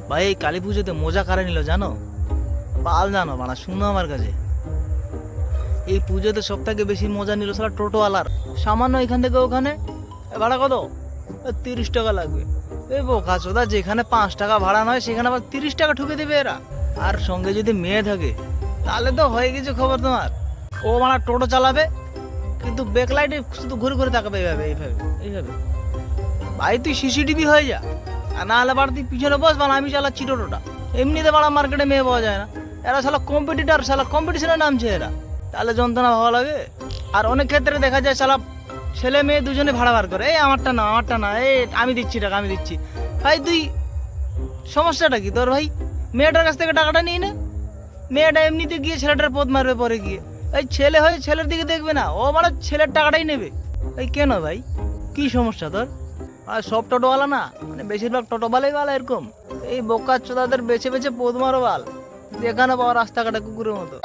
ভাই এই কালী পুজোতে মজা কারে নিল জানো? বাল জানো বানা, শুনো আমার কাছে। এই পুজোতে সব থেকে বেশি মজা নিল সারা টোটোওয়ালার। সামান্য এখান থেকে ওখানে ভাড়া কত? 30 টাকা লাগবে। এই বোকা চোদা, যেখানে 5 টাকা ভাড়া নয় সেখানে আবার 30 টাকা ঠুকে দেবে এরা। আর সঙ্গে যদি মেয়ে থাকে তাহলে তো হয়ে গেছে খবর তোমার। ও মানে টোটো চালাবে কিন্তু ব্যাকলাইটে শুধু ঘুরে ঘুরে তাকাবে, এইভাবে এইভাবে এইভাবে। ভাই তুই সিসিটিভি হয়ে যা, আর না হলে বাড়ি তুই পিছনে বস, মানে আমি চালাচ্ছি টোটোটা। এমনিতে বাড়া মার্কেটে মেয়ে পাওয়া যায় না, এরা শালা কম্পিটিটার, শালা কম্পিটিশনে নামছে এরা। তাহলে যন্ত্রণা ভালো লাগে। আর অনেক ক্ষেত্রে দেখা যায় শালা ছেলে মেয়ে দুজনে ভাড়া বার করে, এই আমারটা না আমারটা না, এই আমি দিচ্ছি টাকা আমি দিচ্ছি। ভাই তুই সমস্যাটা কি তোর? ভাই মেয়েটার কাছ থেকে টাকাটা নিয়ে নে, মেয়েটা এমনিতে গিয়ে ছেলেটার পথ মারবে পরে গিয়ে। এই ছেলে হয়ে ছেলের দিকে দেখবে না, ও মানে ছেলের টাকাটাই নেবে। এই কেন ভাই, কি সমস্যা তোর? আর সব টোটোওয়ালা না, মানে বেশিরভাগ টোটোওয়ালাই বাল এরকম। এই বোকা চোদাদের বেছে বেছে পদ মারো বাল, যেখানে পাওয়া রাস্তাঘাটে কুকুরের মতো।